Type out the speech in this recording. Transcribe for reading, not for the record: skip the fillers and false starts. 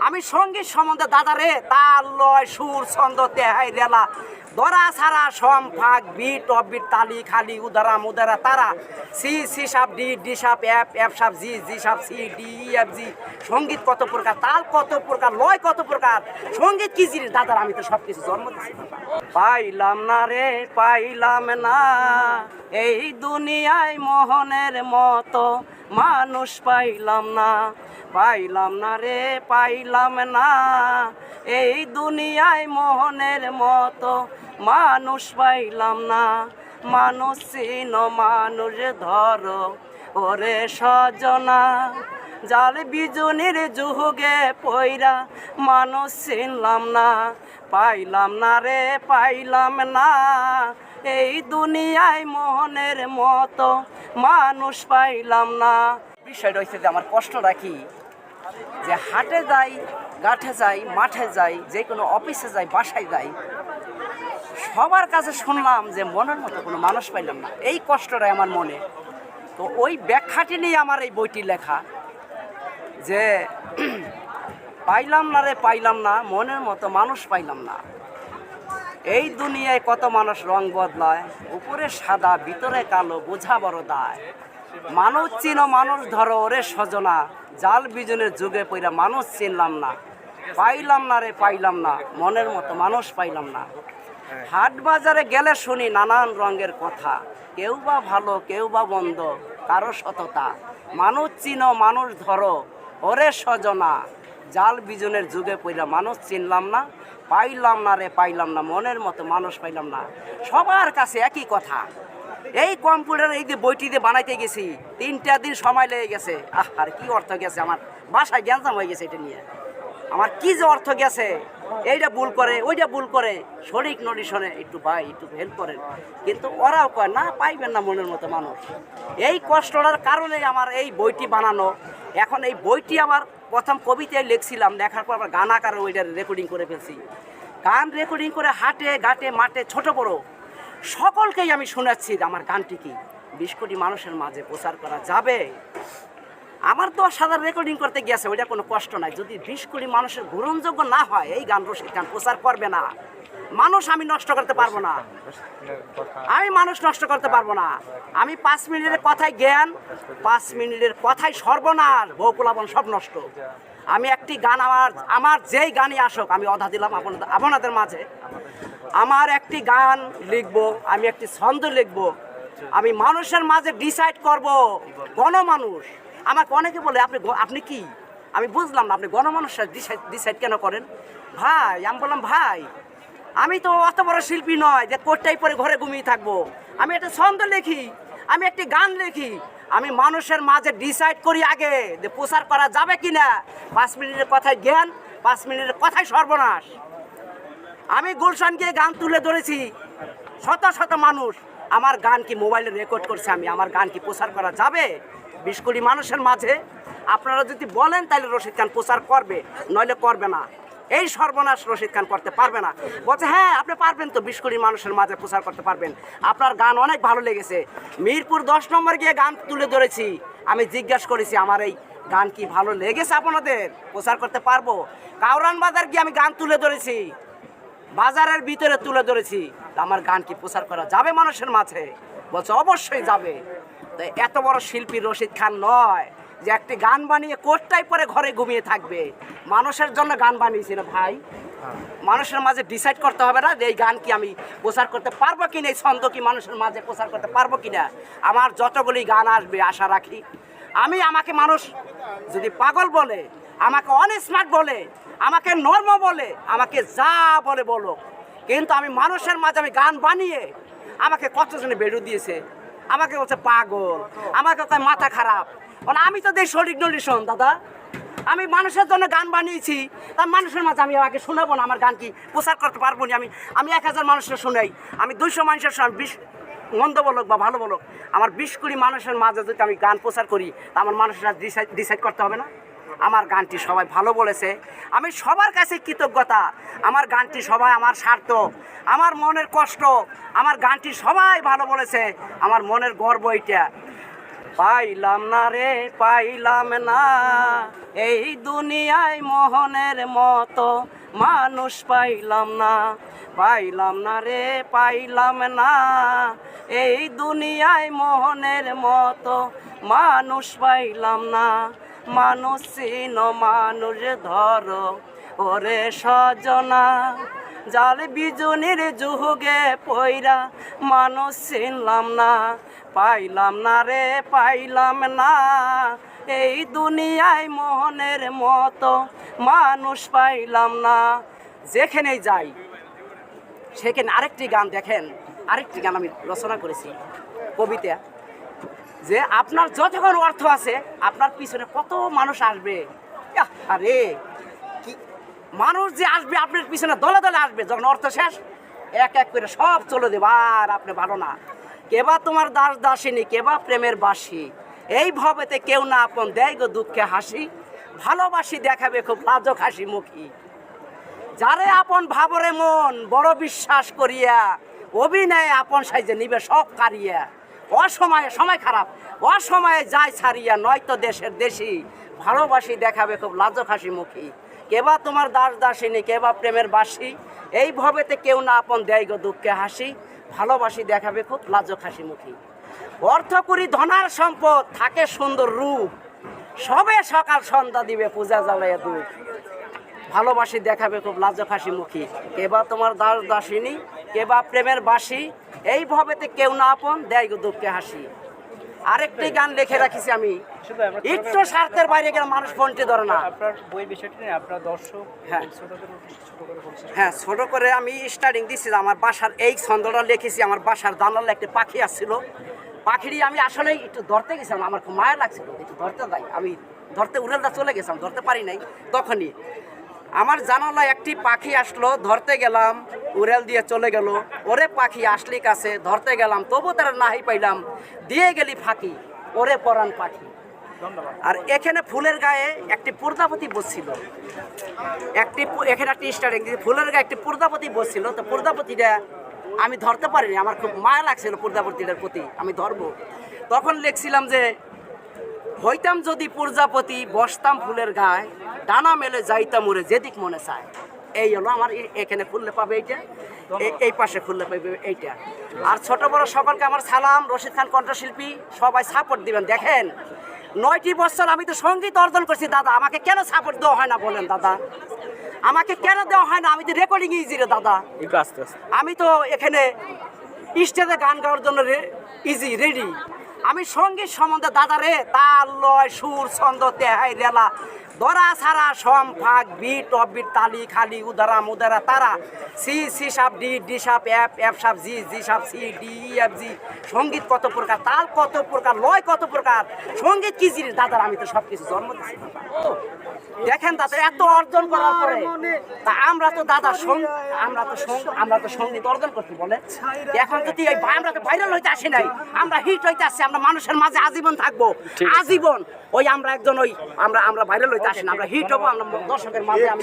আমি সঙ্গীত সম্বন্ধে দাদারে তাল লয় সুর ছন্দ তেহাই রেলা ধরা ছাড়া সম ফাঁক বিট অবিট তালি খালি উদারা মুদারা তারা সি সি সাপ ডি ডি সাপ এফ এফ সাপ জি জি সাপ সি ডি এফ জি। সঙ্গীত কত প্রকার, তাল কত প্রকার, লয় কত প্রকার, সঙ্গীত কি জিনিস দাদার আমি তো সব কিছু জন্ম দিচ্ছি। পাইলাম না রে পাইলাম না এই দুনিয়ায় মোহনের মতো মানুষ পাইলাম না, পাইলাম না রে পাইলাম না এই দুনিয়ায় মোহনের মতো মানুষ পাইলাম না। মানুষ চিন মানুষ ধরো ওরে সজনা, জাল বিজনের যুগে পইরা মানুষ চিনলাম না, পাইলাম না রে পাইলাম না এই দুনিয়ায় মোহনের মতো মানুষ পাইলাম না। বিষয়টা হচ্ছে যে আমার কষ্ট রাখি যে হাটে যাই, গাঠে যাই, মাঠে যাই, যে কোনো অফিসে যাই, বাসায় যাই, সবার কাছে শুনলাম যে মনের মতো কোনো মানুষ পাইলাম না। এই কষ্টটাই আমার মনে। তো ওই ব্যাখ্যাটি নিয়ে আমার এই বইটি লেখা যে পাইলাম না রে পাইলাম না মনের মতো মানুষ পাইলাম না। এই দুনিয়ায় কত মানুষ রং বদলায়, উপরে সাদা ভিতরে কালো, বোঝা বড় দায়। মানুষ চিনো মানুষ ধরো ওরে সজনা, জাল বিজনের যুগে পইরা মানুষ চিনলাম না, পাইলাম না রে পাইলাম না মনের মতো মানুষ পাইলাম না। হাট বাজারে গেলে শুনি নানান রঙের কথা, কেউ বা ভালো কেউ বা মন্দ, কারো সততা। মানুষ চিনো মানুষ ধরো ওরে সজনা, জাল বিজনের যুগে পইরা মানুষ চিনলাম না, পাইলাম না রে পাইলাম না মনের মতো মানুষ পাইলাম না। সবার কাছে একই কথা। এই কম্পিউটার এই যে বইটি দিয়ে বানাইতে গেছি 3টা দিন সময় লেগে গেছে। আর কি অর্থ গেছে, আমার বাসায় গ্যাঞ্জাম হয়ে গেছে এটা নিয়ে। আমার কি যে অর্থ গেছে, এইটা ভুল করে ওইটা ভুল করে, শরিক নডিশনে একটু ভাই একটু হেল্প করেন, কিন্তু ওরাও কয় না পাইবেন না মনের মতো মানুষ। এই কষ্টটার কারণে আমার এই বইটি বানানো। এখন এই বইটি আমার প্রথম কবিতায় লিখছিলাম, লেখার পর আবার গান আকারে ওইটা রেকর্ডিং করে ফেলছি। গান রেকর্ডিং করে হাটে ঘাটে মাঠে ছোট বড় সকলকেই আমি শোনাচ্ছি আমার গানটি কি 20 কোটি মানুষের মাঝে প্রচার করা যাবে। আমার 10,000 রেকর্ডিং করতে গিয়েছে, ওইটা কোনো কষ্ট নাই। যদি 20 কোটি মানুষের গ্রহণযোগ্য না হয় এই গান রসিদ গান প্রচার করবে না। মানুষ আমি নষ্ট করতে পারবো না, আমি মানুষ নষ্ট করতে পারবো না। আমি 5 মিনিটের কথায় জ্ঞান, 5 মিনিটের কথায় সর্বনাশ, বহুকুলাবন সব নষ্ট। আমি একটি গান আমার যেই গানই আসুক আমি অধা দিলাম আপনাদের মাঝে। আমার একটি গান লিখবো, আমি একটি ছন্দ লিখবো, আমি মানুষের মাঝে ডিসাইড করব। গণমানুষ আমাকে অনেকে বলে আপনি কি, আমি বুঝলাম না আপনি গণমানুষের ডিসাইড কেন করেন ভাই। আমি বললাম ভাই আমি তো অত বড় শিল্পী নয় যে কোটটাই পরে ঘরে ঘুমিয়ে থাকবো। আমি একটা ছন্দ লিখি, আমি একটি গান লিখি, আমি মানুষের মাঝে ডিসাইড করি আগে যে প্রচার করা যাবে কি না। 5 মিনিটের কথায় জ্ঞান, 5 মিনিটের কথায় সর্বনাশ। আমি গুলশান গিয়ে গান তুলে ধরেছি, শত শত মানুষ আমার গান কি মোবাইলে রেকর্ড করছে। আমার গান কি প্রচার করা যাবে 20 কোটি মানুষের মাঝে? আপনারা যদি বলেন তাহলে রশিদ খান প্রচার করবে, নইলে করবে না। এই সর্বনাশ রশিদ খান করতে পারবে না। বলছে হ্যাঁ আপনি পারবেন তো, 20 কোটি মানুষের মাঝে প্রচার করতে পারবেন, আপনার গান অনেক ভালো লেগেছে। মিরপুর 10 নম্বর গিয়ে গান তুলে ধরেছি, আমি জিজ্ঞাসা করেছি আমার এই গান কি ভালো লেগেছে আপনাদের, প্রচার করতে পারবো। কাউরান বাজার গিয়ে আমি গান তুলে ধরেছি, বাজারের ভিতরে তুলে ধরেছি, আমার গান কি প্রচার করা যাবে মানুষের মাঝে? বলছে অবশ্যই যাবে। তো এত বড় শিল্পী রশিদ খান নয় যে একটি গান বানিয়ে কোটটাই পরে ঘরে ঘুমিয়ে থাকবে। মানুষের জন্য গান বানিয়েছি না ভাই, মানুষের মাঝে ডিসাইড করতে হবে না যে এই গান কি আমি প্রচার করতে পারবো কিনা, এই ছন্দ কি মানুষের মাঝে প্রচার করতে পারবো কিনা। আমার যতগুলি গান আসবে আশা রাখি আমাকে মানুষ যদি পাগল বলে, আমাকে অনস্মার্ট বলে, আমাকে নর্ম বলে, আমাকে যা বলে বলো, কিন্তু আমি মানুষের মাঝে আমি গান বানিয়ে আমাকে কতজনে বেরু দিয়েছে, আমাকে বলছে পাগল, আমাকে কয় মাথা খারাপ। আমি তো দেই শরিক নলিশন দাদা, আমি মানুষের জন্য গান বানিয়েছি, তার মানুষের মাঝে আমি আমাকে শোনাবো না, আমার গান কি প্রচার করতে পারবো না। আমি 1000 মানুষের শোনাই, আমি 200 মানুষের শোনাই, 20 মন্দ বলুক বা ভালো বলুক, আমার 20 কোটি মানুষের মাঝে যদি আমি গান প্রচার করি তা আমার মানুষরা ডিসাইড করতে হবে না। আমার গানটি সবাই ভালো বলেছে, আমি সবার কাছে কৃতজ্ঞতা। আমার গানটি সবাই আমার স্বার্থ, আমার মনের কষ্ট, আমার গানটি সবাই ভালো বলেছে, আমার মনের গর্ব এইটা। পাইলাম না রে পাইলাম না এই দুনিয়ায় মোহনের মতো মানুষ পাইলাম না, পাইলাম না রে পাইলাম না এই দুনিয়ায় মোহনের মতো মানুষ পাইলাম না। মানুষ চিন মানুষ ধরো ওরে সজনা, জাল বিজুনির যুগে পইরা মানুষ চিনলাম না, পাইলাম না রে পাইলাম না এই দুনিয়ায় মোহনের মতো মানুষ পাইলাম না। যেখানেই যাই সেখানে আরেকটি গান, দেখেন আরেকটি গান আমি রচনা করেছি কবিতা, যে আপনার যতক্ষণ অর্থ আছে আপনার পিছনে কত মানুষ আসবে, আরে কি মানুষ যে আসবে আপনার পিছনে দলে দলে আসবে, যখন অর্থ শেষ এক এক করে সব চলে দেবে আর আপনি ভালো না। কেবা তোমার দাস দাসিনী কেবা প্রেমের বাসী, এই ভাবেতে কেউ না আপন দেয় গো দুঃখে হাসি, ভালোবাসি দেখাবে খুব লাজক হাসি মুখী, যারে আপন ভাবরে মন বড় বিশ্বাস করিয়া অভিনয় আপন সাইজে নিবে সব কারিয়া, অসময়ে সময় খারাপ অসময়ে যায় ছাড়িয়া নয়তো দেশের দেশি, ভালোবাসি দেখাবে খুব লাজক হাসি মুখী, কেবা তোমার দাস দাসিনী কেবা প্রেমের বাসী, এই ভাবেতে কেউ না আপন দেয় গো দুঃখে হাসি, ভালোবাসি দেখাবে খুব লাজক হাসি মুখী। অর্থ করি ধনার সম্পদ থাকে সুন্দর রূপ, সবে সকাল সন্ধ্যা দিবে পূজা জ্বালাইয়া দুধ, ভালোবাসি দেখাবে খুব লাজক হাসি মুখী, কেবা তোমার দাস দাসিনী কেবা প্রেমের বাসী, এই ভাবেতে কেউ না আপন দেয় গো দুঃখে হাসি। আরেকটি গান লিখে রাখিছি আমি, একটু স্বার্থের বাইরে গেলে মানুষ ফোনটি ধরে না। আপনার বই বিষয়টি নিয়ে আপনার দর্শক হ্যাঁ ছোট করে আমি স্টার্টিং দিচ্ছি, আমার বাসার এই ছন্দটা লিখেছি, আমার বাসার জানালে একটি পাখি আসছিল, পাখিটি আমি আসলে একটু ধরতে গেছিলাম, আমার খুব মায়া লাগছিল একটু ধরতে যাই, আমি ধরতে উড়ালটা চলে গেছিলাম, ধরতে পারি নাই, তখনই আমার জানালায় একটি পাখি আসলো, ধরতে গেলাম উড়াল দিয়ে চলে গেল, ওরে পাখি আসলি কাছে ধরতে গেলাম তবু তারা নাহি পাইলাম, দিয়ে গেলি ফাঁকি ওরে পরাণ পাখি। আর এখানে ফুলের গায়ে একটি প্রজাপতি বসছিল, এখানে একটি স্টার্টিং ফুলের গায়ে একটি প্রজাপতি বসছিল, তো প্রজাপতিটা আমি ধরতে পারিনি, আমার খুব মায়া লাগছিল প্রজাপতিটার প্রতি, আমি ধরবো, তখন লিখছিলাম যে হইতাম যদি প্রজাপতি বসতাম ফুলের গায়ে, ডানা মেলে যাইতাম উড়ে যেদিক মনে চায়। এই হলো আমার এখানে ফুললে পাবে এইটা, এই পাশে ফুললে পাবে এইটা। আর ছোট বড় সকলকে আমার সালাম, রশিদ খান কণ্ঠশিল্পী, সবাই সাপোর্ট দিবেন। দেখেন 9টি বছর আমি তো সঙ্গীত অর্জন করছি দাদা, আমাকে কেন সাপোর্ট দেওয়া হয় না বলেন দাদা, আমাকে কেন দেওয়া হয় না? আমি তো রেকর্ডিং ইজি রে দাদা, আমি তো এখানে স্টেজে গান গাওয়ার জন্য ইজি রেডি। আমি সঙ্গীত সম্বন্ধে দাদা রে তাল লয় সুর ছন্দ তেহাই রেলা দরা ছাড়া সম ফাঁক বিট অফবিট তালি খালি উদারা মুদারা তারা সি সি সাপ ডি ডি সাপ এফ এফ সাপ জি জি সাপ সি ডি এফ জি। সঙ্গীত কত প্রকার, তাল কত প্রকার, লয় কত প্রকার, সঙ্গীত কি জিনিস দাদার আমি তো সব কিছু জন্ম দিচ্ছি। দেখেন দাদা এত অর্জন করার পরে তা আমরা তো দাদা আমরা তো সঙ্গীত অর্জন করতে বলে এখন যদি আমরা তো ভাইরাল হইতে আসি নাই, আমরা হিট হইতে আসছি, আমরা মানুষের মাঝে আজীবন থাকবো, আজীবন। ওই আমরা একজন ওই আমরা ভাইরাল হইতে আসি না, আমরা হিট হবো, আমরা দর্শকের মাঝে। আমি